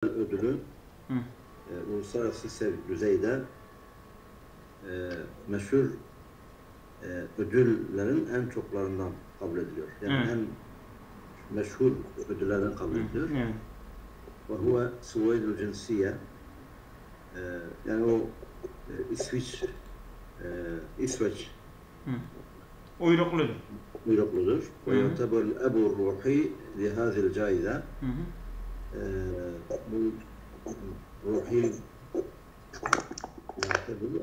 ödülü Hı. uluslararası düzeyde meşhur ödüllerin en çoklarından kabul ediliyor. Yani Evet. en meşhur ödüllerden kabul ediliyor. Evet. Ve huve Suveydül Cinsiye, yani o İsveç Uyrukludur. uyrukludur. Hı Ve hı. yu'teber Ebu Ruhi li hazil caize. Hı hı. Bu Ruhi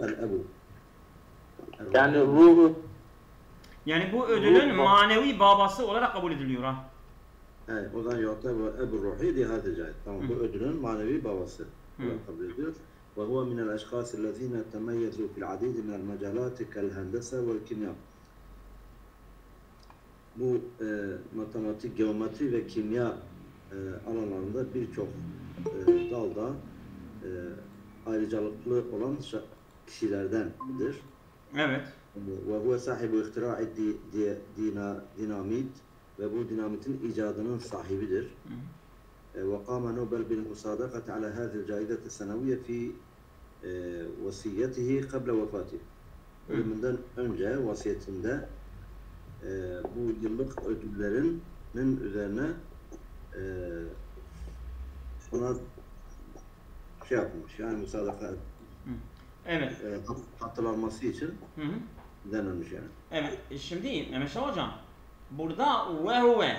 el-Ebu. Yani ruhu, Yani bu ödülün ruh manevi babası olarak kabul ediliyor ha. Evet, o zaman yu'teber Ebu Ruhi li hazil caize. Tamam, bu ödülün manevi babası olarak kabul ediliyor. Ve huve minel eşkhâsillezîne temeyyezu fil adîdi minel mecalâti kel hendese vel kimya. Bu matematik, geometri ve kimya alanlarında birçok dalda ayrıcalıklı olan kişilerdendir. Evet. Ve huve sahibu ihtira'i dinamit, ve bu dinamitin icadının sahibidir. Ve kâme Nobel bil musadakati ala hâzil caizeti seneviyye fi vasiyetihi kable vefatihi. Ölümünden önce vasiyetinde bu yıllık ödüllerinin üzerine ona şey yapılmış, yani musadaka Evet. hatırlanması için Hı hı. denilmiş yani. Evet. Şimdi Mehmet Şah Hocam, burada ve huve,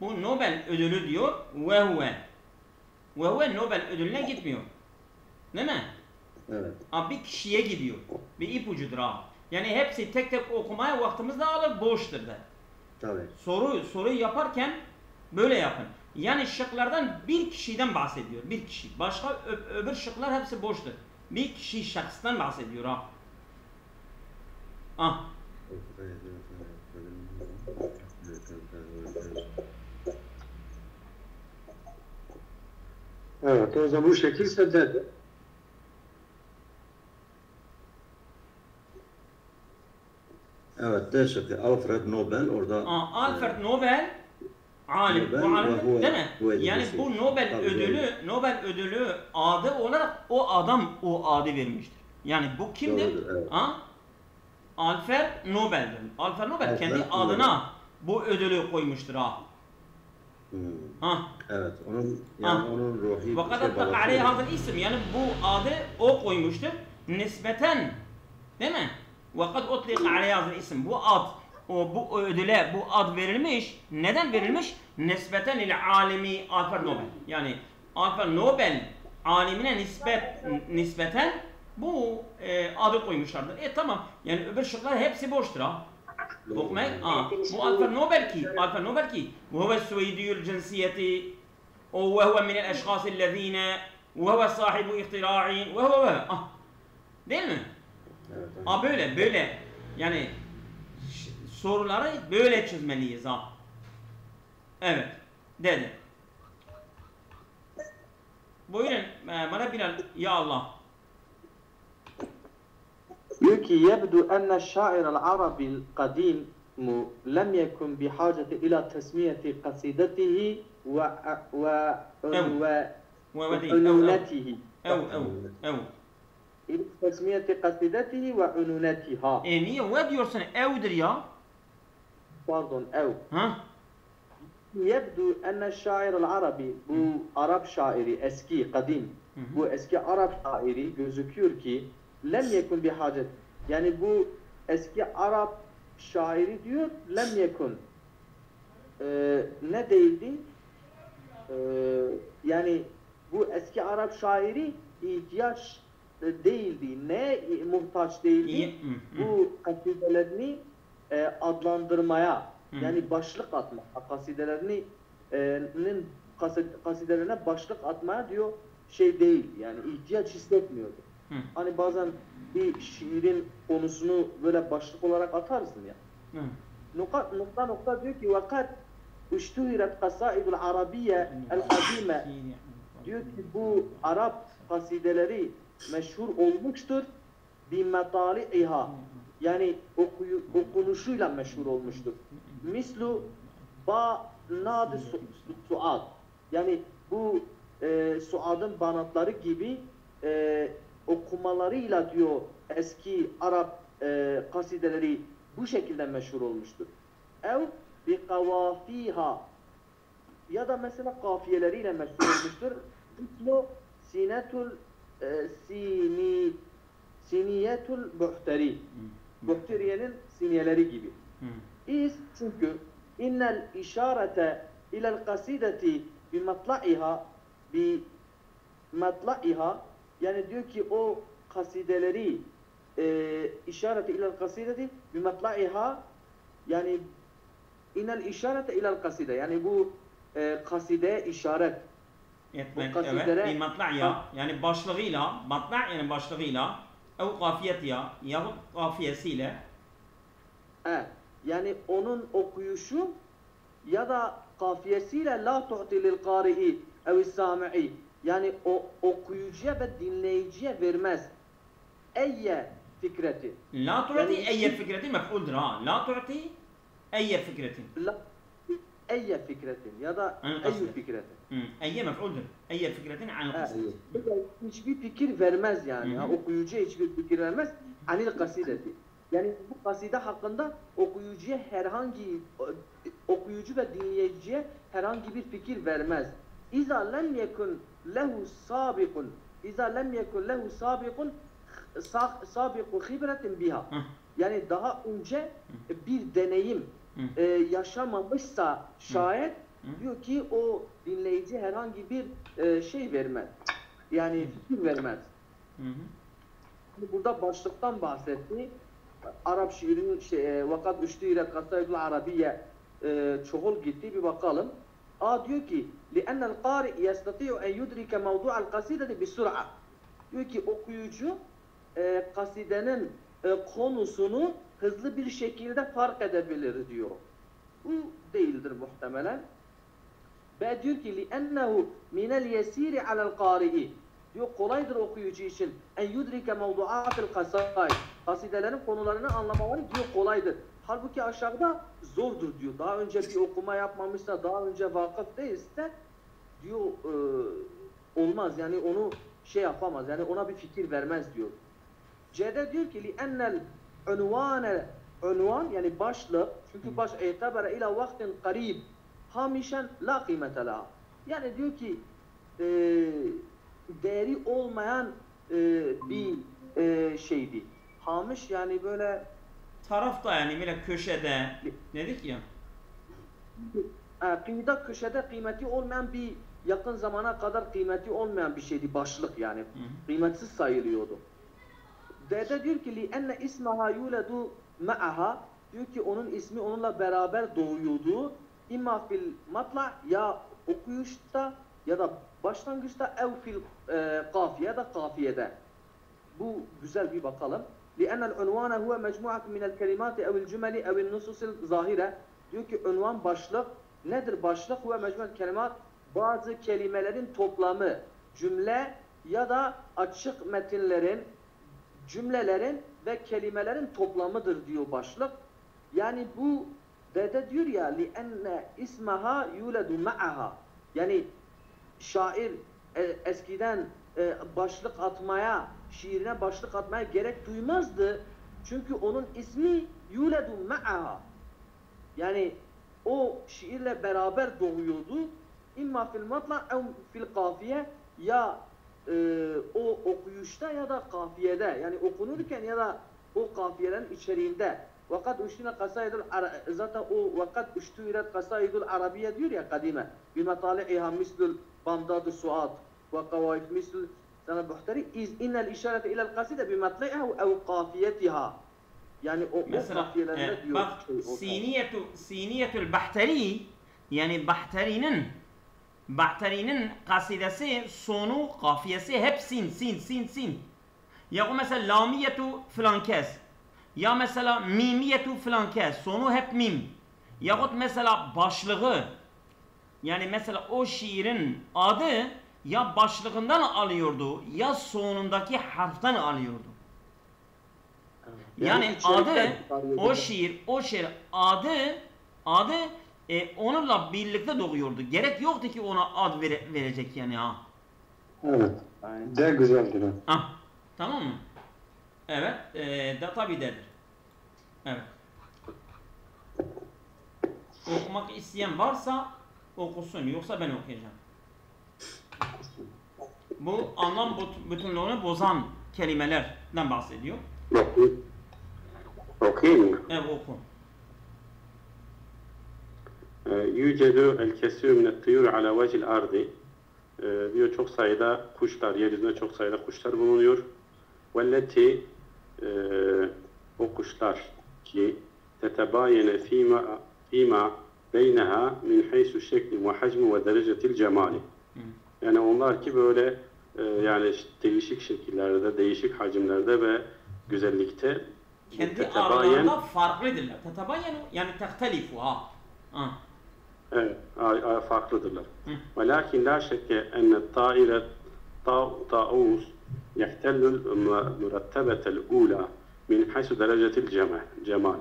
bu Nobel ödülü diyor, ve huve. Ve huve Nobel ödülüne gitmiyor. Değil mi? Evet. Bir kişiye gidiyor. Bir ipucudur ha. Yani hepsi tek tek okumaya vaktimiz de alır, boştur da. Tabii. Soruyu yaparken böyle yapın. Yani şıklardan bir kişiden bahsediyor. Bir kişi. Başka öbür şıklar hepsi boştur. Bir kişi, şahstan bahsediyor ha. Ah. evet, o zaman bu şekilde dedi. Evet, D şıkkı. Alfred Nobel orada. Alfred Nobel alim. Nobel Bu alim ve huve- değil mi? huve Yani dedesi. bu Nobel Tabii, Nobel ödülü adı olarak o adam o adı vermiştir. Yani bu kimdir? Doğrudur, evet. Alfred Nobel'dir. Alfred Nobel Alfred kendi Nobel. adına bu ödülü koymuştur ha. Evet, onun ruhi Ve kadar tak aleyhi hazır isim, yani bu adı o koymuştur. Nispeten, değil mi? Ve kad utliqa aleyhi hazır isim. Bu ad, bu ödüle bu ad verilmiş. Neden verilmiş? Nispeten ile alimi Alfred Nobel. Yani Alfred Nobel alimine nispeten bu adı koymuşlardır. Tamam. Yani öbür şıklar hepsi boştur ha. Okumayın. Bu Alfred Nobel ki وهو السويدي الجنسية وهو من الأشخاص الذين وهو صاحب اختراع وهو değil mi? Evet. Böyle yani soruları böyle çözmeliyiz ha. Evet dedi. Buyurun bana Bilal, ya Allah. Diyor ki yebdu enne şair el-Arabi kadim lem yekun bihaceti ila tesmiyeti kasidetihi ve ununetihi. İlk tesmiyeti kasidetihi ve ununetiha. Niye ve diyorsun evdir ya? Pardon, ev. Ha? Yebdu enne şair el-Arabi, bu Arap şairi, eski, kadim, bu eski Arap şairi gözüküyor ki lem yekun bihacet. Yani bu eski Arap şairi diyor lem yekun. Ne değildi? Yani bu eski Arap şairi ihtiyaç değildi. Ne muhtaç değildi? Bu kasidelerini adlandırmaya, yani başlık atma, kasidelerine başlık atmaya diyor şey değil. Yani ihtiyaç hissetmiyordu. Hani bazen bir şiirin konusunu böyle başlık olarak atarsın ya. Nokta diyor ki vakat üştuhiret kasaidul arabiye el-kadime, diyor ki bu Arap kasideleri meşhur olmuştur bimetali'iha, yani okunuşuyla meşhur olmuştur. Mislu ba nad suad, yani bu Suad'ın banatları gibi okumalarıyla diyor eski Arap kasideleri bu şekilde meşhur olmuştur. Ev bi kavafiha ya da mesela kafiyeleriyle meşhur olmuştur. İsmu sinetul siniyetul buhteri. Buhteriye'nin siniyeleri gibi. Çünkü innel işarete ilel kasideti bi matlaiha yani diyor ki o kasideleri işareti ilel kasideti bi matlaiha yani innel işarete ilel kaside yani bu kasideye işaret etmek evet bir matla'a yani başlığıyla matla yani başlığıyla ev kafiyetiya yahut kafiyesiyle yani onun okuyuşu ya da kafiyesiyle la tu'ti lil qari'i ev sami'i yani o okuyucuya ve dinleyiciye vermez. Eyye fikreti. La tu'ti eyye fikreti mef'uldur ha. La tu'ti eyye fikreti. La eyye fikretin ya da eyye fikretin. Eyye mef'uldur. Eyye fikretin anil kasideti. Hiçbir fikir vermez yani. Okuyucuya hiçbir fikir vermez. Anil kasideti. Yani bu kaside hakkında okuyucu ve dinleyiciye herhangi bir fikir vermez. İza lem yekun lehu sabiqun sabiqu khibretin biha. Yani daha önce bir deneyim yaşamamışsa şayet diyor ki o dinleyici herhangi bir şey vermez. Yani fikir vermez. Burada başlıktan bahsetti. Arap şiirinin vakat üştüyle kasaydul arabiye çoğul gitti bir bakalım. Diyor ki لِأَنَّ الْقَارِئِ يَسْتَطِيعُ اَنْ يُدْرِكَ مَوْضُعَ الْقَسِيدَةِ بِسُرْعَةِ diyor ki okuyucu kasidenin konusunu hızlı bir şekilde fark edebilir diyor. Bu değildir muhtemelen. Ve diyor ki لِأَنَّهُ مِنَ الْيَسِيرِ عَلَى الْقَارِئِ diyor kolaydır okuyucu için en yudrike mevduatil kasaid kasidelerin konularını anlamaları diyor kolaydır. Halbuki aşağıda zordur diyor. Daha önce bir okuma yapmamışsa, daha önce vakıf değilse diyor olmaz. Yani onu şey yapamaz. Yani ona bir fikir vermez diyor. C'de diyor ki li ennel unvan yani başlık çünkü baş e'tabara ila vaktin qarib hamişen la kıymete laha. Yani diyor ki değeri olmayan bir şeydi. Hamiş yani böyle tarafta yani böyle köşede dedik ya. Kıyıda köşede kıymeti olmayan bir yakın zamana kadar kıymeti olmayan bir şeydi başlık yani. Kıymetsiz sayılıyordu. D'de diyor ki li enne ismaha yuledu ma'aha diyor ki onun ismi onunla beraber doğuyordu. İmma fil matla ya okuyuşta ya da başlangıçta ev fil kafiye ya da kafiyede. Bu güzel bir bakalım. لأن العنوان هو مجموعة من الكلمات أو الجمل أو النصوص الظاهرة diyor ki ünvan başlık nedir başlık? Huve mecmuat kelimat bazı kelimelerin toplamı cümle ya da açık metinlerin cümlelerin ve kelimelerin toplamıdır diyor başlık. Yani bu dede diyor ya لأن اسمها يولد معها yani şair eskiden başlık atmaya, şiirine başlık atmaya gerek duymazdı. Çünkü onun ismi yuledu ma'aha. Yani o şiirle beraber doğuyordu. İmma fil matla ev fil kafiye ya o okuyuşta ya da kafiyede yani okunurken ya da o kafiyelerin içeriğinde. Vakat üştüne kasaidul zaten o vakat üştüyle kasaidul arabiye diyor ya kadime. Bi matali'iha mislul bandad-ı suat ve kavaif misl sana buhteri iz innel işarete ilel kaside bi matli'iha ev kafiyetiha. Yani o kafiyelerinde diyor. Bak siniyetul bahteri yani Bahteri'nin kasidesi sonu kafiyesi hep sin. Ya o mesela lamiyetu filan kes. Ya mesela mimiyetu filan kes. Sonu hep mim. Yahut mesela başlığı yani mesela o şiirin adı ya başlığından alıyordu ya sonundaki harften alıyordu. Yani adı o şiir adı onunla birlikte doğuyordu. Gerek yoktu ki ona ad verecek yani ha. Evet. Aynen. D güzeldir. Ha. Ah, tamam mı? Evet, de tabi D'dir. Evet. Okumak isteyen varsa okusun, yoksa ben okuyacağım. Bu anlam bütünlüğünü bozan kelimelerden bahsediyor. Okuyayım mı? Evet, oku. يوجد الكثير من الطيور على وجه الأرض. Diyor çok sayıda kuşlar, yeryüzünde çok sayıda kuşlar bulunuyor. وَالَّتِي o kuşlar ki تَتَبَايَنَ فِيمَا بَيْنَهَا مِنْ حَيْسُ الشَّكْلِ وَحَجْمِ وَدَرَجَةِ الْجَمَالِ. Yani onlar ki böyle yani değişik şekillerde, değişik hacimlerde ve güzellikte Kendi aralarında farklıdırlar. Tetebayenu yani tehtelifu ha. Evet, farklıdırlar. Velakin la şekke enne ta'ire ta'us yehtelul mürettebetel ula min haysu derecetil cemal.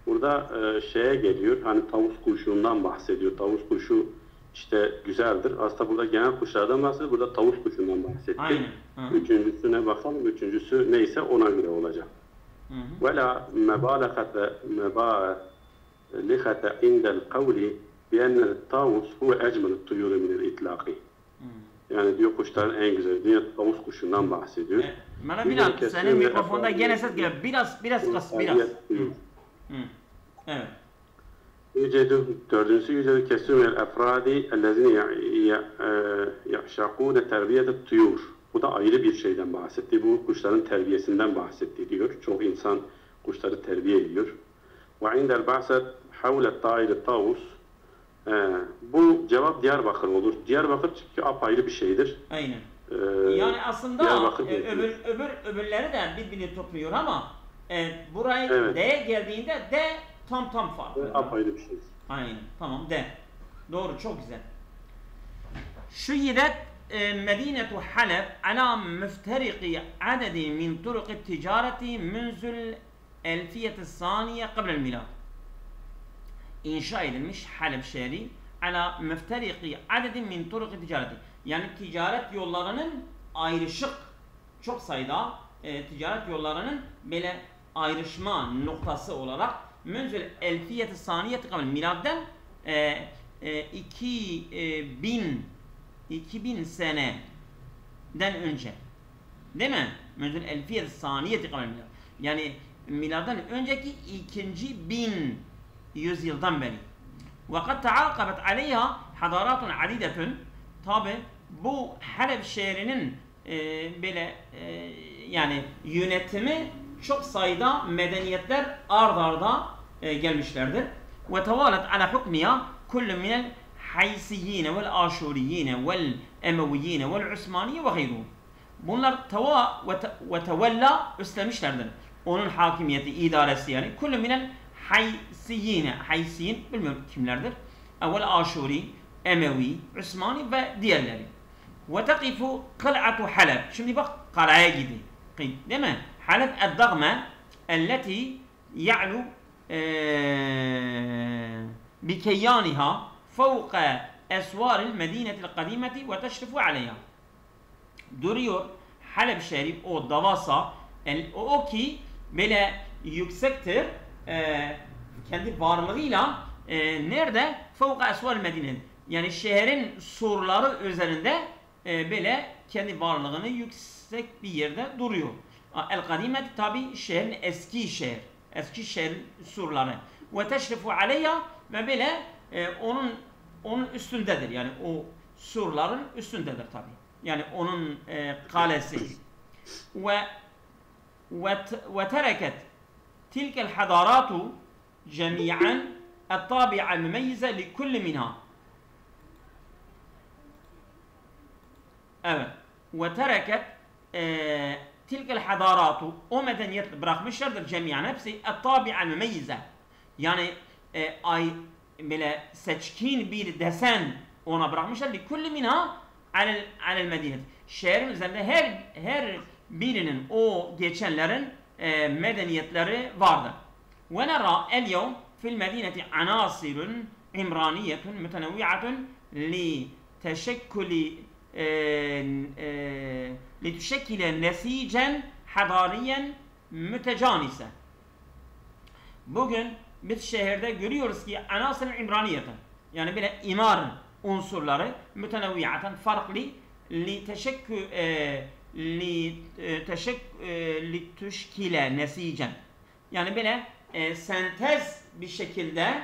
Burada şeye geliyor, hani tavus kuşundan bahsediyor. Tavus kuşu işte güzeldir. Aslında burada genel kuşlardan bahsediyor. Burada tavus kuşundan bahsediyor. Aynen. Üçüncüsüne bakalım. Üçüncüsü neyse ona göre olacak. Vela mebalagate indel kavli بأن الطاووس هو أجمل الطيور من الإطلاق. Yani diyor kuşların en güzeli diyor, tavus kuşundan bahsediyor. Bana biraz senin mikrofonda gene ses geliyor. Biraz kıs biraz. Evet. Dördüncüsü yücedir kesir minel efradi ellezine ya'şakûne terbiyetet tuyur. Bu da ayrı bir şeyden bahsetti. Bu kuşların terbiyesinden bahsetti diyor. Çok insan kuşları terbiye ediyor. Ve indel ba'set havle ta'ir tavus. Bu cevap Diyarbakır olur. Diyarbakır çünkü apayrı bir şeydir. Aynen. Yani aslında öbürleri de birbirini topluyor ama buraya evet. D geldiğinde D tam farklı. Apayrı bir şey. Aynen. Tamam D. Doğru, çok güzel. Şuyyidet Medinetu Halep ala müfteriki adedi min turuqi ticareti münzül elfiyeti saniye kablel milad. İnşa edilmiş Halep şehri ala müfteriki adedin min turuqi ticareti. Yani ticaret yollarının ayrışık, çok sayıda ticaret yollarının böyle ayrışma noktası olarak münzül elfiyeti saniyeti kabul miladden 2000 seneden önce, değil mi? Münzül elfiyeti saniyeti kabul milad. Yani miladdan önceki 2000 yüzyıldan beri. وَقَدْ تَعَاقَبَتْ عَلَيْهَا حَضَارَاتٌ عَدِيدَةٌ. Tabi bu Halep şehrinin böyle yani yönetimi çok sayıda medeniyetler ard arda gelmişlerdir. وَتَوَالَتْ عَلَى حُكْمِهَا كُلُّ مِنَ الْحَيْسِيِّينَ وَالْآشُورِيِّينَ وَالْاَمَوِيِّينَ وَالْعُثْمَانِيَّ وَغَيْرُهُ. Bunlar وَتَوَلَّا üstlemişlerdir. Onun hakimiyeti, idaresi yani. كُلُّ مِنَ الْحَيْسِيِّينَ Haysiyin bilmiyorum kimlerdir. وَالْآشُورِي, Emevi, Osmani ve diğerleri. وَتَقِفُ قَلْعَةُ Halep. Şimdi bak kalaya gidiyor. Değil mi? Halep el-dagme elleti ya'lu bikeyyaniha fevka esvaril medinetil kadimeti ve teşrifu aleyha. Duruyor Halep şehri, o davasa, o ki böyle yüksektir, kendi varlığıyla nerede? Fevka esvaril medinetil. Yani şehrin surları üzerinde böyle kendi varlığını yüksek bir yerde duruyor. El-Kadimet tabi şehrin eski şehrin surları. Ve teşrifu aleyha ve böyle onun üstündedir. Yani o surların üstündedir tabi. Yani onun kalesi. Ve tereket tilkel hadaratu cemi'an el-tabi'a mümeyyize li kulli minha. Evet. Ve tereket tilkel hadaratu, o medeniyet bırakmışlardır cemiyen hepsi et-tabi'a mümeyyize. Yani böyle seçkin bir desen ona bırakmışlar. Likulli minha alel medinet. Şehrin üzerinde her birinin o geçenlerin medeniyetleri vardır. Ve nera el-yevm fil medineti anasirun imraniyetun mütenevvi'atun li teşekkuli لِتُشَكِّلَ نَسِيجًا حَضَارِيًا مُتَجَانِسًا. Bugün biz şehirde görüyoruz ki anasır İmraniyete, yani böyle imar unsurları mütenevviyaten farklı litüşkile nesicen, yani böyle sentez bir şekilde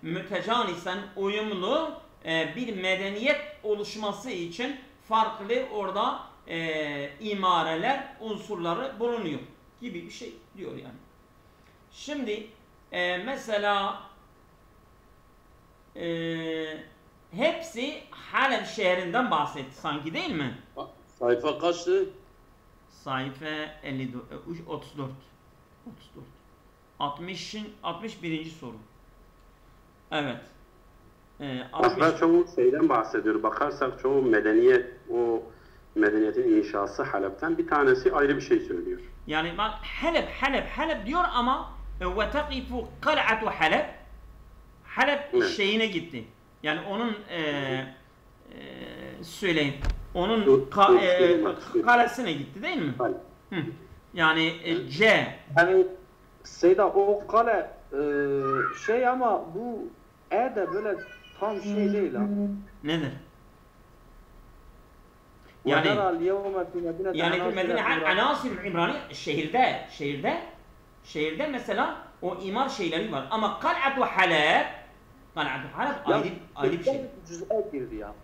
mütecanisen uyumlu bir medeniyet oluşması için farklı orada imareler unsurları bulunuyor gibi bir şey diyor yani. Şimdi mesela hepsi Halep şehrinden bahsetti sanki, değil mi? Sayfa kaçtı? Sayfa 34. 61. soru. Evet. Aslında çoğu şeyden bahsediyor. Bakarsak çoğu medeniyet, o medeniyetin inşası Halep'ten, bir tanesi ayrı bir şey söylüyor. Yani Halep diyor ama ve taqifu qal'atu Halep şeyine gitti. Yani onun söyleyin. Onun kalesine gitti, değil mi? Hı. Yani Yani Seyda o kale şey ama bu de böyle tam şey değil ha. Nedir? Yani Medine anasir İmrani şehirde mesela o imar şeyleri var ama Kal'atu Halep ayrı bir şey. Cüz'e girdi ya.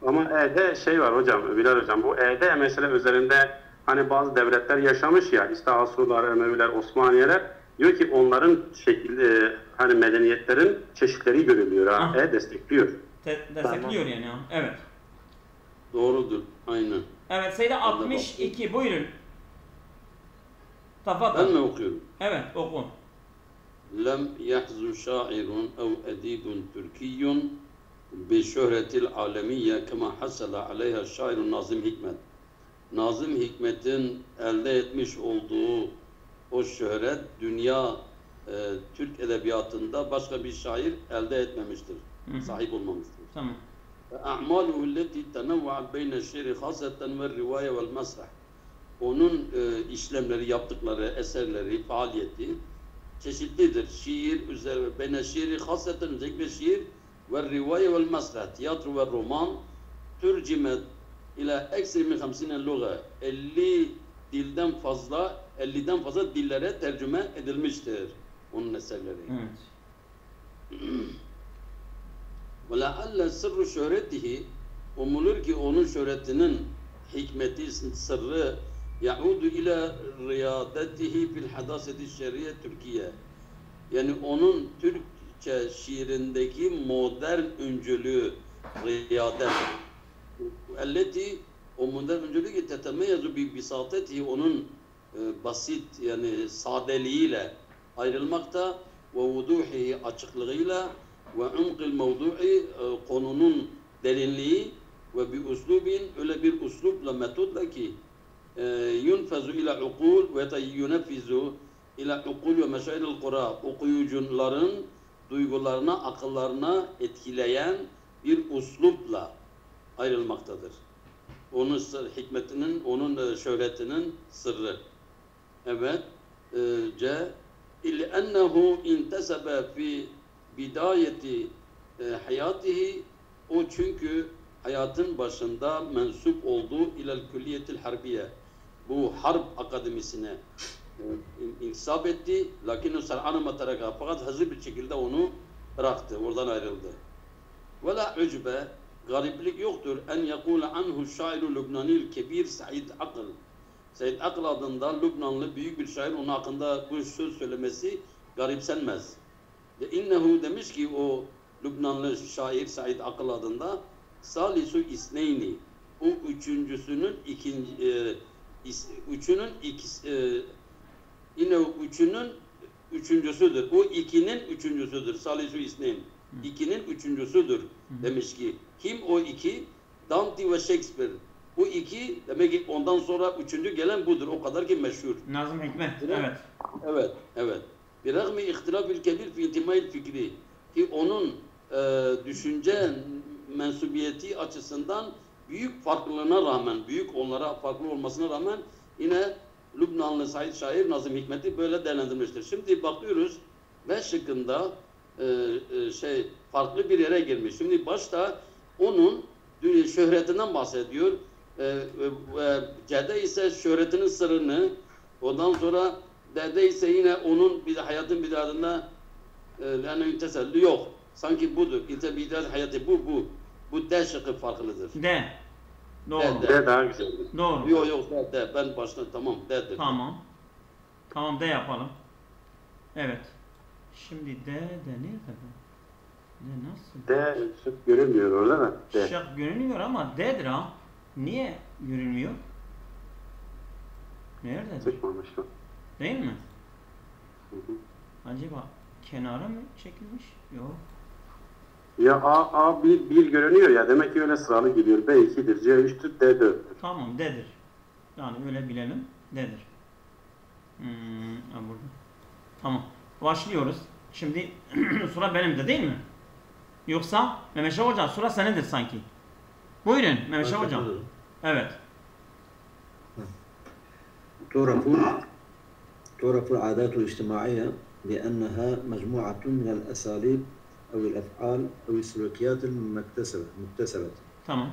Ama E'de şey var hocam, Bilal hocam, bu E'de mesela üzerinde hani bazı devletler yaşamış ya, işte Asurlar, Emeviler, Osmaniyeler, diyor ki onların şekilde hani medeniyetlerin çeşitleri görülüyor ha. Destekliyor. Destekliyor yani. Evet. Doğrudur. Aynen. Evet, sayıda 62. Buyurun. Tafadal. Ben mi okuyorum? Evet, oku. Lem yahzu şairun ev edibun Türkiyyun bi şöhretil alemiye kema hasala aleyha şairun Nazım Hikmet. Nazım Hikmet'in elde etmiş olduğu o şöhret dünya Türk edebiyatında başka bir şair elde etmemiştir. Sahip olmamıştır. Tamam. أعماله التي تنوعت بين الشعر خاصة والرواية والمسرح. Onun işlemleri, yaptıkları eserleri, faaliyeti çeşitlidir. Şiir üzerine, beyne şiiri hasaten özellikle şiir ve rivaye vel mesrah, tiyatro ve roman türcimet ila eksir min 50 luga, 50'den fazla dillere tercüme edilmiştir onun eserleri. Evet. وَلَعَلَّ سِرُّ şöhretihi, umulur ki onun şöhretinin hikmeti, sırrı يَعُودُ إِلَى رِيَادَتِهِ فِي الْحَدَاسَةِ الشَّرِيَّةِ Türkiye. Yani onun Türkçe şiirindeki modern öncülüğü, riyadet. اَلَّتِي o modern öncülüğü ki تَتَمَيَّزُ بِبِسَاطَتِهِ onun basit yani sadeliğiyle ayrılmakta ve vuduhihi açıklığıyla ve umqil mevdu'i konunun derinliği ve bir uslubin öyle bir uslupla metodla ki yunfezu ila ukul ve yunfizu ila ukul ve meşairil kura okuyucuların duygularına, akıllarına etkileyen bir uslupla ayrılmaktadır. Onun hikmetinin, onun şöhretinin sırrı. Evet. İll'ennehu intesebe fi bidayeti hayatihi, o çünkü hayatın başında mensup olduğu ilal külliyetil harbiye, bu harp akademisine intisap etti. Lakin o sar'ana mataraka, fakat hazır bir şekilde onu bıraktı, oradan ayrıldı. Ve la ucbe, gariplik yoktur en yekule anhu şairu Lübnanil kebir Said Akl. Said Akl adında Lübnanlı büyük bir şair onun hakkında bu söz söylemesi garipsenmez. İnnehu demiş ki o Lübnanlı şair Said Akl adında Salisu İsneyni, o üçüncüsünün üçüncüsüdür. O ikinin üçüncüsüdür. Salisu İsneyn. İkinin üçüncüsüdür demiş ki. Kim o iki? Dante ve Shakespeare. O iki demek ki ondan sonra üçüncü gelen budur. O kadar ki meşhur. Nazım Hikmet. Evet. Evet. Evet. Bir rağmi ihtilafil kebir fi intimail fikri, ki onun düşünce mensubiyeti açısından büyük farklılığına rağmen, büyük onlara farklı olmasına rağmen yine Lübnanlı Said şair Nazım Hikmet'i böyle değerlendirmiştir. Şimdi bakıyoruz B şıkkında farklı bir yere girmiş. Şimdi başta onun şöhretinden bahsediyor. C'de ise şöhretinin sırrını, ondan sonra D'de ise yine onun bir de hayatın bidayetinde yani teselli yok. Sanki budur. İşte bidayet hayatı bu D şıkkı farklıdır. D. Doğru. D daha güzel. Doğru. Yok D. Ben başta tamam D'dir. Tamam. Tamam D yapalım. Evet. Şimdi D nerede bu? D nasıl? D şık görünmüyor orada da. D. Şık görünüyor ama D'dir ha. Niye görünmüyor? Nerede? Çıkmamış o. Değil mi? Hı hı. Acaba kenara mı çekilmiş? Yok. Ya A bir görünüyor ya, demek ki öyle sıralı gidiyor. B 2'dir, C 3'tür, D 4'tür. Tamam D'dir. Yani öyle bilelim. D'dir. Burada. Tamam. Başlıyoruz. Şimdi sıra benim de değil mi? Yoksa Mehmet Şah Hocam sıra senindir sanki. Buyurun Mehmet Şah Hocam. Evet. تعرف العادات الاجتماعية بأنها مجموعة من الأساليب أو الأفعال أو السلوكيات المكتسبة. Tamam.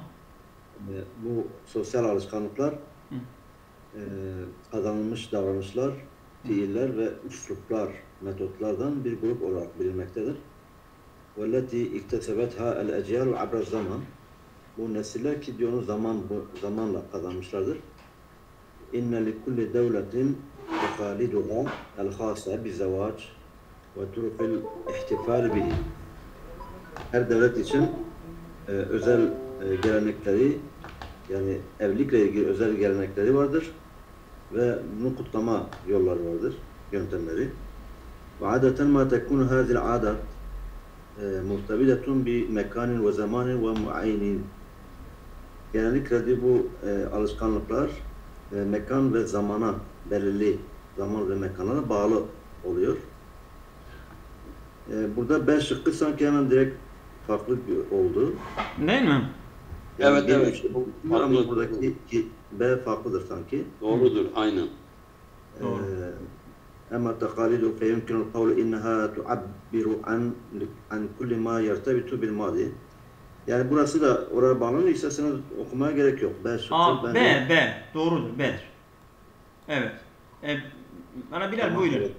Bu sosyal alışkanlıklar, kazanılmış davranışlar, fiiller ve üsluplar, metotlardan bir grup olarak bilinmektedir. وَالَّتِي اِكْتَسَبَتْهَا الْاَجْيَالُ عَبْرَ الزَّمَنِ Bu nesiller ki diyoruz zamanla kazanmışlardır. اِنَّ لِكُلِّ دَوْلَةٍ تَخَالِدُهَا الْخَاصَةِ بِالزَّوَاجِ وَتُرُقِ الْاِحْتِفَالِ بِهِ Her devlet için özel gelenekleri, yani evlilikle ilgili özel gelenekleri vardır ve bunu kutlama yolları vardır, yöntemleri. وعادة ما تكون هذه العادات مرتبطة بمكان وزمان ومعين. Genellikle bu alışkanlıklar mekan ve zamana, belirli zaman ve mekana bağlı oluyor. Burada B şıkkı sanki hemen direkt farklı oldu. Değil mi? Evet. Ama buradaki B farklıdır sanki. Doğrudur, aynen. أما التقاليد فيمكن القول إنها تعبر عن كل ما يرتبط بالماضي. Yani burası da oraya bağlanıyor. İsterseniz okumaya gerek yok. B. Doğrudur. B'dir. Evet. Bana Bilal tamam, buyurun. Evet.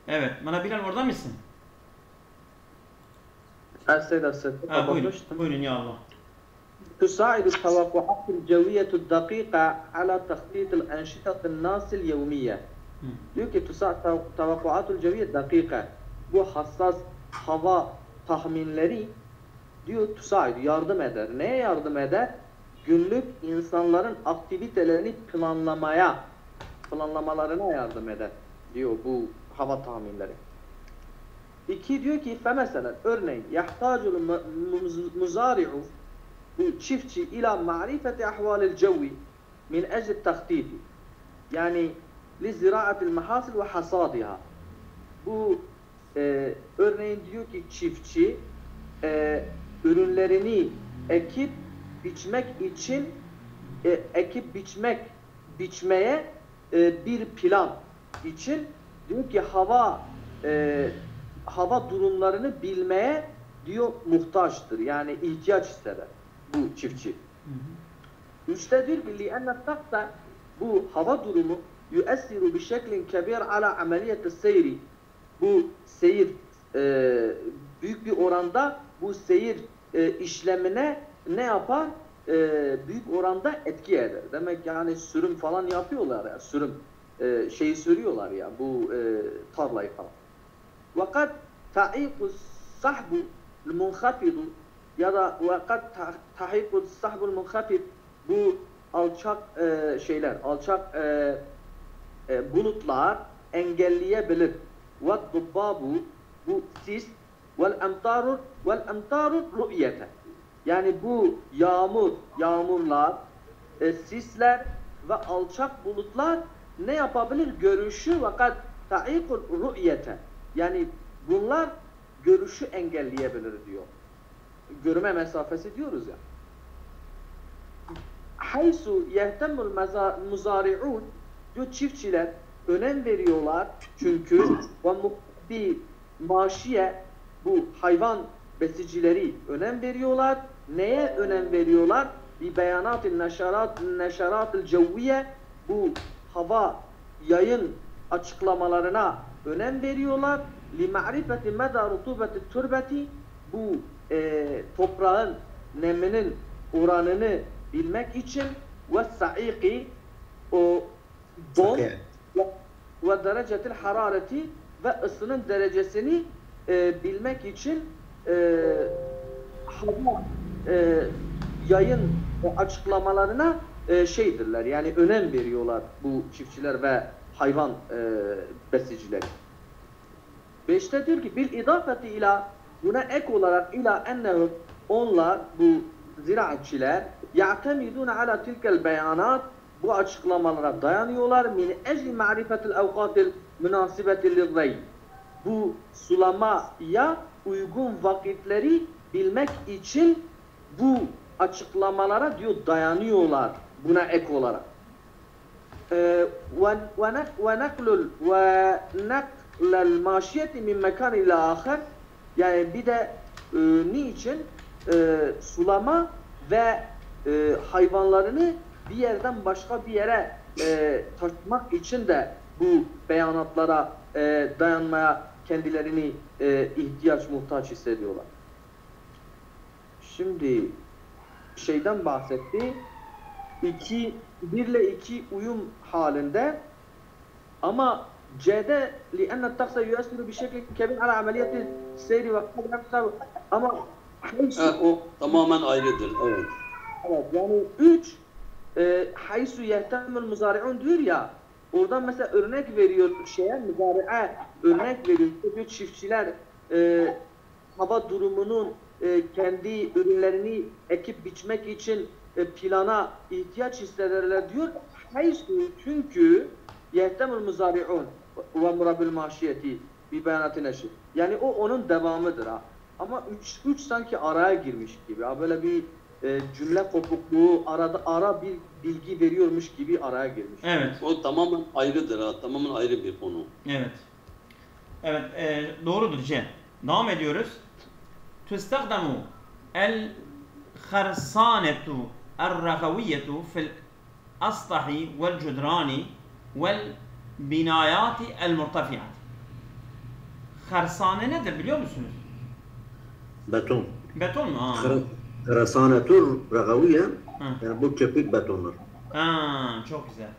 Evet. Bana Bilal orada mısın? Buyurun ya Allah. تساعد التوقعات الجوية الدقيقة على تخطيط الأنشطة الناس اليومية. Diyor ki tevakkuatul ceviyye dakika. Bu hassas hava tahminleri diyor yardım eder. Neye yardım eder? Günlük insanların aktivitelerini planlamalarına yardım eder diyor bu hava tahminleri. İki diyor ki mesela örneğin yahtacul muzari'u bu çiftçi ila ma'rifeti ahvalil cevvi min ecli tahtiti yani li ziraatil mahasil ve hasadiha. Bu örneğin diyor ki çiftçi ürünlerini ekip biçmek için biçmeye bir plan için diyor ki hava durumlarını bilmeye diyor muhtaçtır. Yani ihtiyaç hisseder bu çiftçi. Üçte diyor ki li'enne tahta bu hava durumu yüessiru bi şeklin kebir ala ameliyeti seyri. Bu seyir büyük bir oranda bu seyir işlemine ne yapar? Büyük oranda etki eder. Demek yani sürüm falan yapıyorlar ya. Sürüm şeyi sürüyorlar ya bu tarlayı falan. Vakat ta'iqu sahbu munhafidu ya da vakat ta'iqu sahbu munhafid bu alçak alçak bulutlar engelleyebilir. Ve dubbabu bu sis vel emtaru ru'yete. Yani bu yağmurlar, sisler ve alçak bulutlar ne yapabilir? Görüşü vakat ta'iqul ru'yete. Yani bunlar görüşü engelleyebilir diyor. görme mesafesi diyoruz ya. Haysu yehtemul muzari'un diyor, çiftçiler önem veriyorlar çünkü ve maşiye, bu hayvan besicileri önem veriyorlar. Neye önem veriyorlar? Bir beyanat-ı neşarat-ı cevviye, bu hava yayın açıklamalarına önem veriyorlar. Li ma'rifeti meda rutubeti turbeti, bu toprağın neminin oranını bilmek için ve sa'iqi, o don ve derecetil harareti ve ısının derecesini bilmek için hava yayın açıklamalarına şeydirler. Yani önem veriyorlar bu çiftçiler ve hayvan besicileri. 5'te diyor ki bil idafeti ila, buna ek olarak ila ennehu, onlar bu ziraatçiler ya'temidun ala tilkel beyanat, bu açıklamalara dayanıyorlar. Min ecli ma'rifetil evkatil münasibetil lirrey, bu sulamaya uygun vakitleri bilmek için bu açıklamalara diyor dayanıyorlar, buna ek olarak. Ve naklel maşiyeti min mekan ila ahir, yani bir de niçin sulama ve hayvanlarını bir yerden başka bir yere taşımak için de bu beyanatlara dayanmaya kendilerini muhtaç hissediyorlar. Şimdi şeyden bahsetti. 1 ile 2 uyum halinde, ama C'de لأن الطقس يؤثر بشكل كبير على عملية السير وقد، ama o tamamen ayrıdır. Evet. Evet, yani 3 haysu yehtemül muzari'un diyor ya, oradan mesela örnek veriyor şeye, muzari'e örnek veriyor. Diyor, çiftçiler hava durumunun kendi ürünlerini ekip biçmek için plana ihtiyaç hissederler diyor. Haysu, çünkü yehtemül muzari'un ve murabbil maşiyeti bir beyanatı neşir. Yani o onun devamıdır ha. Ama 3 sanki araya girmiş gibi. Ha, böyle bir cümle kopukluğu, ara bir bilgi veriyormuş gibi araya girmiş. Evet. O tamamen ayrıdır ha. Tamamen ayrı bir konu. Evet. Evet, doğrudur Cem. Devam ediyoruz. Tustagdamu el kharsanetu el-ragaviyetu fil astahi vel cudrani vel binayati el-murtafiat. Kharsane nedir biliyor musunuz? Beton. Beton mu? Kharasanetur ragaviye, yani bu köpük betonlar. Çok güzel.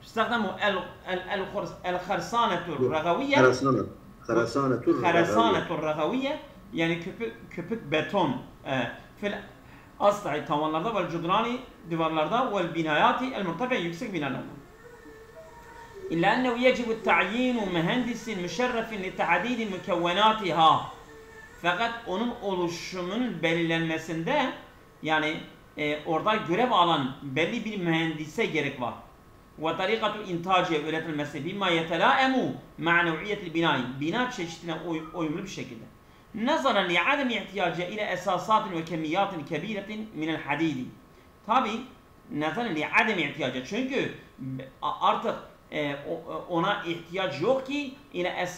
Tustagdamu el kharsanetu ragaviye. Kharasanetur ragaviye, yani köpük beton fil astahi, tavanlarda, vel cudrani, duvarlarda, vel binayati el-murtafiat, yüksek binalarda. İlla ennehu yecibu ta'yinu mühendisin müşerrefin li ta'didi mükevvenatiha. Fakat onun oluşumunun belirlenmesinde, yani orada görev alan belli bir mühendise gerek var. Ve tarikatu intaciye üretilmesi bima yetelâemu ma'nev'iyetil binâi, bina çeşitine uyumlu bir şekilde. Nazaran li adem ihtiyaciye ile esasatin ve kemiyatin kebiretin minel hadidi. Tabi nazaran li adem ihtiyaciye, çünkü artık ona ihtiyaç yok ki ile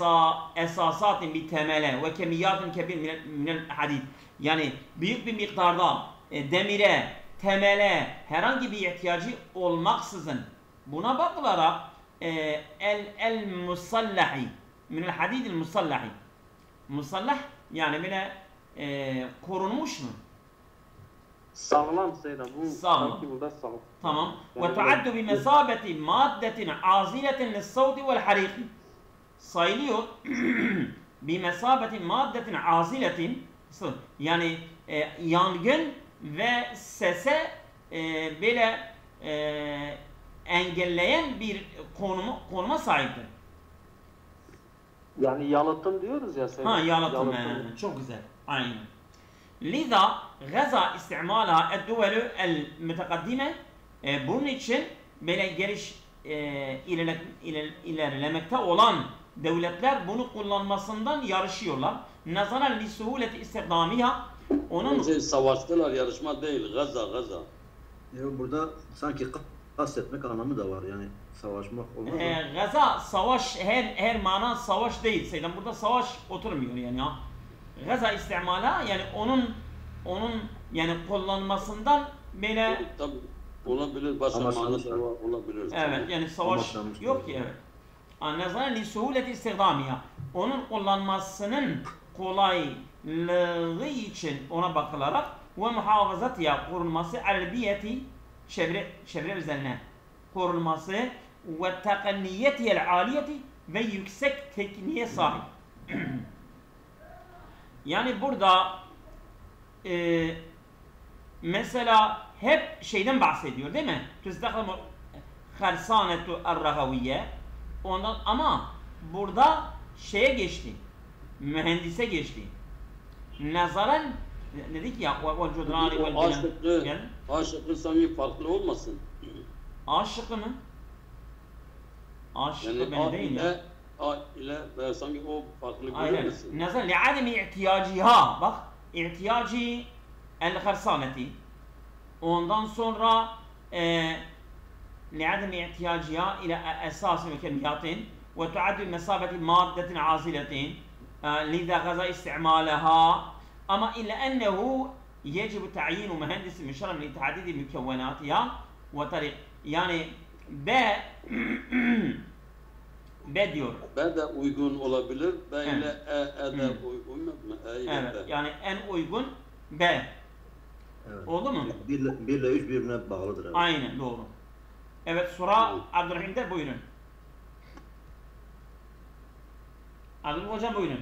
esasatin bir temele ve kemiyatin kebir minel hadid, yani büyük bir miktarda demire, temele herhangi bir ihtiyacı olmaksızın buna bakılarak el musallahi minel hadidil musallahi, musallah yani bile korunmuş mu? Sağlam Seyda, bu sağlam. Burada sağlam. Tamam. Ve tuaddu bi mesabeti maddetin aziletin lis-savti vel hariki. Sayılıyor bi mesabeti maddetin aziletin, yani yangın ve sese böyle engelleyen bir konuma sahiptir. Yani yalıtım diyoruz ya Seyda. Yalıtım. Çok güzel. Aynen. Liza gaza istimalaha el-duvelü el-mütekaddime, bunun için böyle ilerlemekte olan devletler bunu kullanmasından yarışıyorlar. Nazaran li suhuleti istikdamiha, Onun savaştılar, yarışma değil. Gaza. Burada sanki kastetmek anlamı da var. Yani savaşmak olmaz. Gaza savaş her mana savaş değil. Seydem burada savaş oturmuyor yani ya. Gaza istimala yani onun yani kullanmasından böyle tabii olabilir, başka manası da olabilir. Evet yani savaş yok ki evet. Nazaran li suhuleti istihdamiha. Onun kullanmasının kolaylığı için ona bakılarak ve muhafazatiha korunması albiyeti çevre üzerine korunması ve tekniyetiyel aliyeti ve yüksek tekniğe sahip. Yani burada mesela hep şeyden bahsediyor değil mi? Tüzdekhamu kharsanetu er-ragaviye. Ondan ama burada şeye geçti. Mühendise geçti. Nazaran dedik ya o cudrani vel bilen. A şıkkı sanki farklı olmasın. A şıkkı mı? A şıkkı yani benim değil ya. A ile sanki o farklı görülmesin. Nazaran li'ademi ihtiyaciha. Bak ihtiyacı el-kharsaneti. Ondan sonra لعدم احتياجها إلى أساس وكميات وتعد بمثابة مادة عازلة لذا غزا استعمالها أما إلا أنه يجب تعيين مهندس مشرع لتعديد مكوناتها وطريق yani B diyor. B de uygun olabilir. B ile E de uygun mu? Evet. Yani en uygun B. Evet. Oldu mu? 1 ile 3 birbirine bağlıdır. Evet. Aynen doğru. Evet Sura Abdurrahim'de buyurun. Abdülhamid hocam buyurun.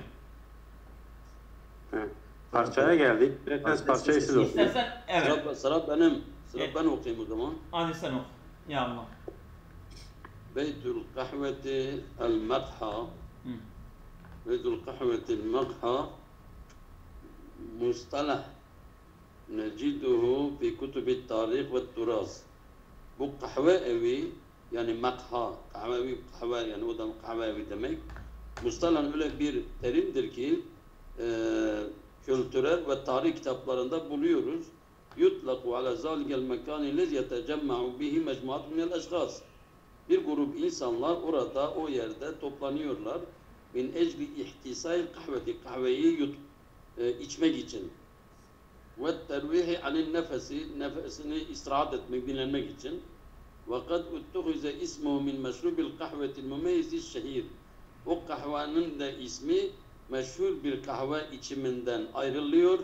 Parçaya geldik. Biraz parçayı siz okuyun. İstersen evet. Sıra benim. Sıra ben okuyayım o zaman. Hadi sen oku. Ya Allah. Beytül kahveti el-medha. Beytül kahveti el-medha mustalah neciduhu fi kutubi tarih ve turas. Bu kahve evi yani makha, kahve yani o da kahve evi demek. Mustalan öyle bir terimdir ki kültürel ve tarih kitaplarında buluyoruz. Yutlaku ala zalikel mekani lez yetecemma'u bihi mecmuatun minel eşgâs. Bir grup insanlar orada o yerde toplanıyorlar. Min ecli ihtisail kahveti, kahveyi içmek için. Ve tervihi anil nefesini istirahat etmek, dinlenmek için. Ve kad uttuhize ismuhu min meşrubil kahvetil mümeyyizi şehir. O kahvenin de ismi meşhur bir kahve içiminden ayrılıyor.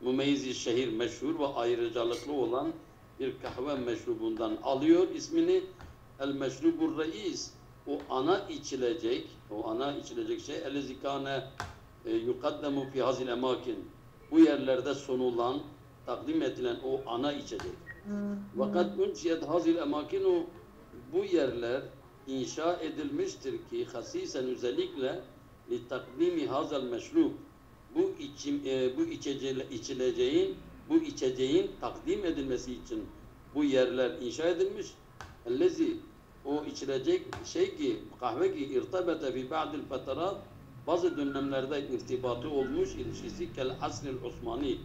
Mümeyyizi şehir meşhur ve ayrıcalıklı olan bir kahve meşrubundan alıyor ismini. El meşrubur reis. O ana içilecek şey ellezî kâne yukaddemu fî hazil emâkin. Bu yerlerde sunulan, takdim edilen o ana içecek. Fakat unşiyet hazil emakinu bu yerler inşa edilmiştir ki hasisen özellikle li takdimi hazal meşrub bu içeceğin takdim edilmesi için bu yerler inşa edilmiş. Ellezi o içilecek şey ki kahve ki irtabete fi ba'dil fetarat bazı dönemlerde irtibatı olmuş ilişkisi kel asril Osmani.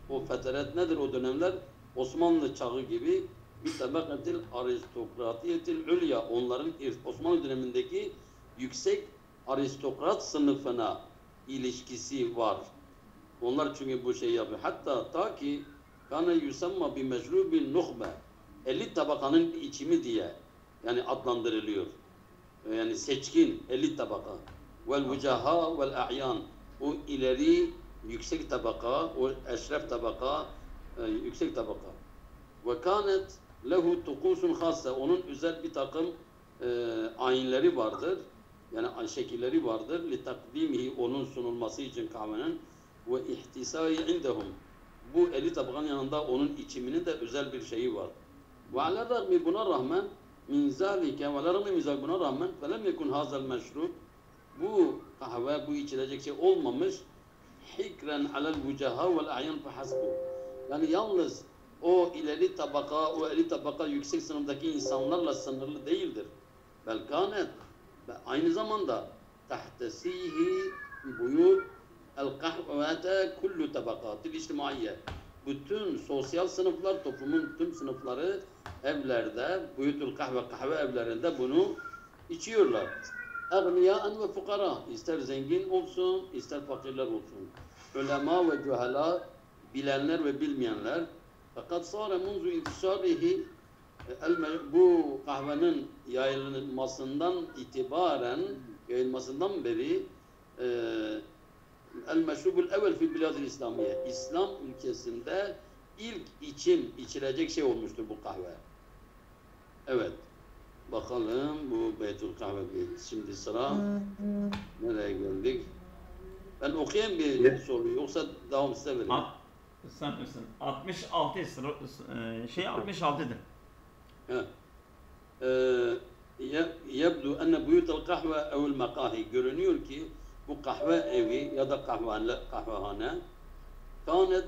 O feteret nedir o dönemler? Osmanlı çağı gibi bir tabakatil aristokratiyetil ülya. Onların Osmanlı dönemindeki yüksek aristokrat sınıfına ilişkisi var. Onlar çünkü bu şeyi yapıyor. Hatta ta ki kana yusamma bi mecrubin nuhbe. 50 tabakanın içimi diye yani adlandırılıyor. Yani seçkin 50 tabaka. Vel vucaha vel a'yan. O ileri yüksek tabaka, o eşref tabaka, yüksek tabaka. Ve kânet lehu tukusun khassa. Onun özel bir takım ayinleri vardır. Yani şekilleri vardır. Li takdimihi onun sunulması için kahvenin ve ihtisai indehum. Bu 50 tabakanın yanında onun içiminin de özel bir şeyi var. Ve ala rağmi buna rağmen min zâlike ve la rağmi min zâlike buna rağmen felem yekun hazal meşrub. Bu kahve, bu içilecek şey olmamış. Hikren alel vucaha vel a'yan fehasbu. Yani yalnız o ileri tabaka, o 50 tabaka yüksek sınıftaki insanlarla sınırlı değildir. Belkanet ve aynı zamanda tahtesihi buyut el-kahvete kullu tabakatil içtimaiye. Bütün sosyal sınıflar, toplumun tüm sınıfları evlerde, buyutul kahve evlerinde bunu içiyorlar. Agniyaen ve fukara, ister zengin olsun, ister fakirler olsun. Ulema ve cühala, bilenler ve bilmeyenler. Fakat sonra munzu intişarihi, bu kahvenin yayılmasından itibaren, yayılmasından beri el-meşrubul evvel fil biladil İslamiye, İslam ülkesinde ilk içilecek şey olmuştur bu kahve. Evet. Bakalım bu Beytül Kahve. Şimdi sıra nereye geldik? Ben okuyayım bir soruyu, yoksa devam size vereyim. Sen misin? 66 66'dır. Yebdu enne buyutul kahve evvel makahi. Görünüyor ki bu kahve evi ya da kahvehane kânet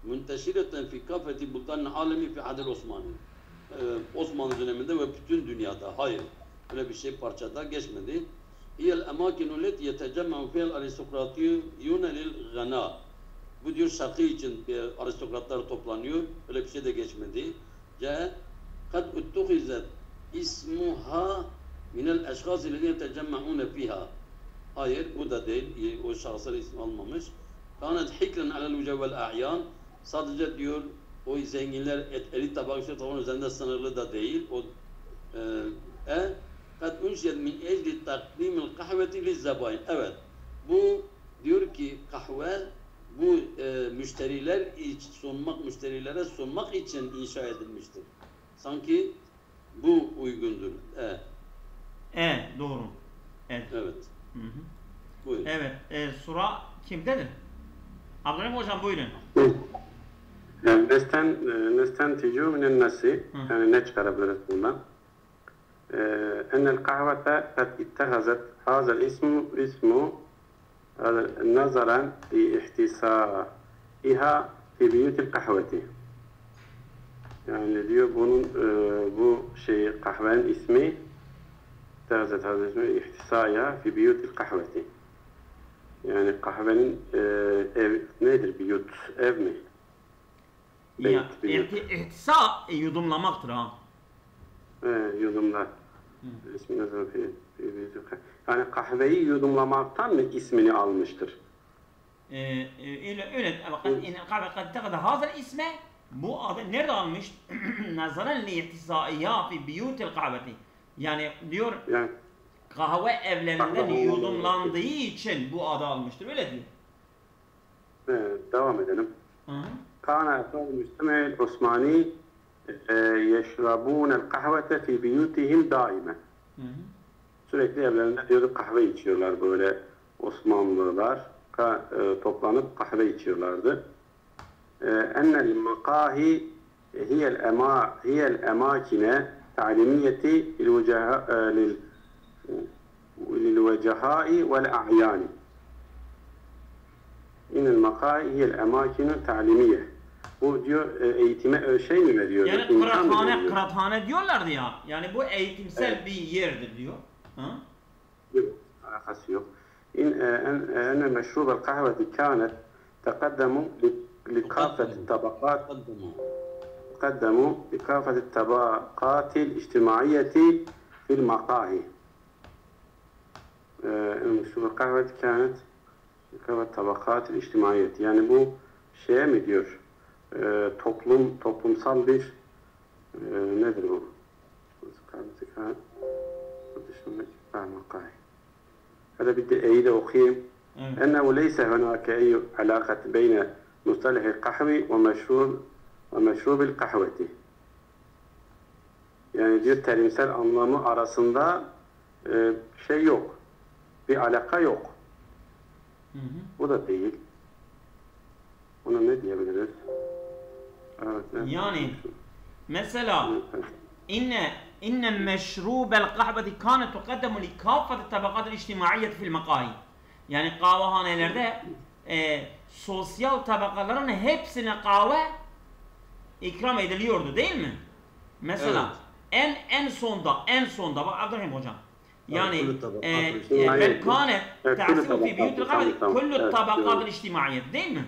münteşireten fi kafeti buldan alemi fi adil Osmanlı. Osmanlı döneminde ve bütün dünyada. Hayır. Öyle bir şey parçada geçmedi. Hiyel emakinu leti yetecemma'u fiyel aristokratiyune lil gana. Bu diyor şarkı için aristokratlar toplanıyor. Öyle bir şey de geçmedi. Kad uttuhizet ismuha minel eşkhas illezine yetecemma'une fiha. Hayır, bu da değil. O şahıslar isim almamış. Kânet hikren alel mücevvel a'yan. Sadece diyor o zenginler elit tabakası tavan üzerinde sınırlı da değil. O kad unşiyet min ecli takdimil kahveti lizzabayn. Evet. Bu diyor ki kahve bu müşterilere sunmak için inşa edilmiştir. Sanki bu uygundur. Doğru. Evet. Hı hı. Buyurun. Evet. Sura kimdedir? Abdurrahim hocam buyurun. نستنتج من النص يعني ne çıkarabiliriz bundan? أن القهوة قد اتخذت هذا الاسم نظرا لاحتسائها في بيوت القهوة. Yani diyor bunun bu kahvenin ismi اتخذت هذا الاسم ihtisaya fi biyutil kahveti. Yani kahvenin ev nedir? Biyut, ev mi? İhtisa yudumlamaktır ha. Yudumlar. İsmi nazar fi biyutil kahve. Yani kahveyi yudumlamaktan mı ismini almıştır? Öyle. Kahve kad tekada hazır isme bu adı nerede almış? Nazaran li ihtisaiya fi biyutil kahveti. Yani diyor kahve evlerinden yudumlandığı için bu adı almıştır. Öyle diyor. Devam edelim. كان أفراد المجتمع العثماني يشربون القهوة في بيوتهم دائما. Sürekli evlerinde diyordu kahve içiyorlar böyle Osmanlılar toplanıp kahve içiyorlardı. أن المقاهي هي الأماكن تعليمية للوجهاء والأعيان. إن المقاهي هي الأماكن التعليمية. Bu diyor eğitime şey mi veriyor? Yani kıraathane diyorlardı ya. Yani bu eğitimsel bir yerdir diyor. Yok, alakası yok. أن مشروب القهوة كانت تقدم لكافة الطبقات الاجتماعية في المقاهي. مشروب القهوة كانت لكافة الطبقات الاجتماعية. Yani bu şeye mi diyor? Toplumsal bir nedir bu? هذا بدي أعيد أقيم أنه ليس هناك أي علاقة بين مصطلح القهوة ومشروب القهوة. Yani diyor terimsel anlamı arasında şey yok. Bir alaka yok. Bu da değil. Ona ne diyebiliriz? Evet, yani mesela inne meşrubel kahveti kâne tukaddemu li kâffeti tabakatil içtimaiyeti fil mekâhi. Yani kahvehanelerde sosyal tabakaların hepsine kahve ikram ediliyordu değil mi? Mesela en sonda bak Abdurrahim hocam يعني كل الطبقات بل الاجتماعية. كانت تعسر في بيوت القبائل كل Evet, الطبقات الاجتماعية değil mi؟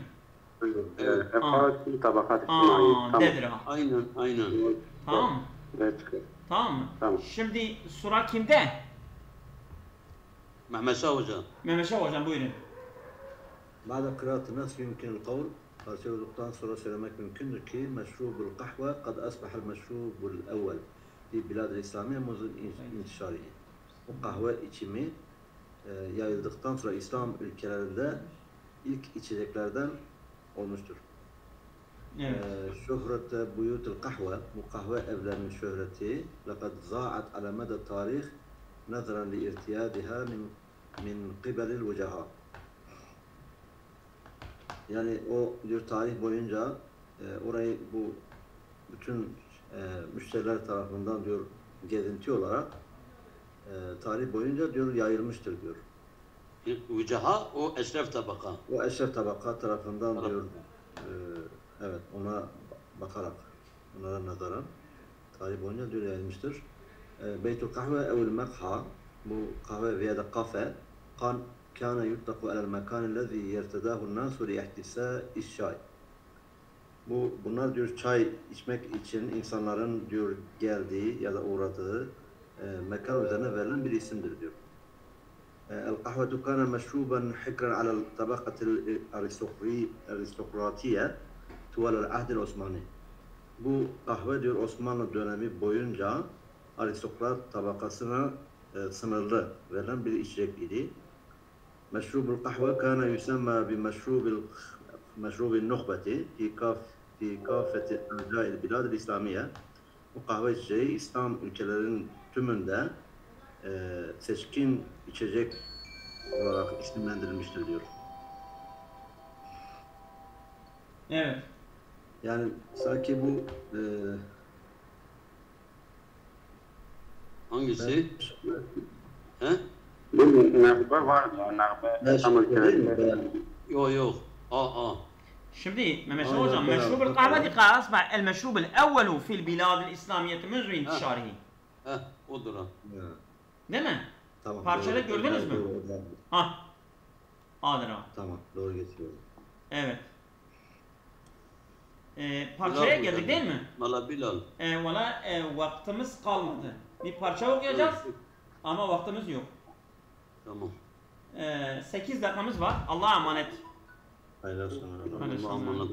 Efrat كل طبقات اجتماعية. Dedir. Aynen, aynen. Tamam. Evet. Tamam. Tamam. Şimdi sıra kimde? Mehmet Şah Hoca. Mehmet Şah hocam buyurun. بعد قراءة النص يمكن القول parça olduktan sonra söylemek mümkündür ki meşrubul kahve kad asbahal meşrubul evvel fi bilad-ı İslamiye muzul intişari. Bu kahve içimi yayıldıktan sonra İslam ülkelerinde ilk içeceklerden olmuştur. Evet. Şöhrete buyutul kahve, bu kahve evlerinin şöhreti lekad za'at ala meda tarih nazaran li irtiyadiha min qibelil vucaha. Yani o diyor tarih boyunca orayı bu bütün müşteriler tarafından diyor gezinti olarak tarih boyunca diyor yayılmıştır diyor. Vücaha o eşref tabaka. O eşref tabaka tarafından diyor evet ona bakarak onlara nazaran tarih boyunca diyor yayılmıştır. Beytul kahve evvel mekha bu kahve veya da kafe كان يطلق على المكان الذي يرتداه الناس لإحتساء الشاي. Bunlar diyor çay içmek için insanların diyor geldiği ya da uğradığı mekan üzerine verilen bir isimdir diyor. القهوة كان مشروبا حكرا على الطبقة الارستقراطية طوال العهد العثماني. Bu kahve diyor Osmanlı dönemi boyunca aristokrat tabakasına sınırlı verilen bir içecek idi. مشروب القهوة كان يسمى بمشروب النخبة في كافة أرجاء البلاد الإسلامية. Bu kahve içeceği İslam ülkelerinin tümünde seçkin içecek olarak isimlendirilmiştir diyor. Evet. Yani sanki bu Hangisi? He? Bu nağbe var ya, nağbe İslam ülkelerinde. Yok yok. Aa. Şimdi Mehmet Şah Aynen, hocam bravo. meşrub القهوة أصبح المشروب الأول في البلاد الإسلامية منذ انتشاره. Odur ha. Değil mi? tamam. Parçaları doğru, gördünüz mü? doğru. Ha. Adır ha. Tamam, doğru getiriyorum. Evet. Parçaya Bilal geldik hocam. değil mi? Valla Bilal. Valla vaktimiz kalmadı. Bir parça okuyacağız Evet. ama vaktimiz yok. Tamam. 8 dakikamız var. Allah'a emanet. Hayırlı olsun. Hayırlı olsun. Allah'a emanet olun.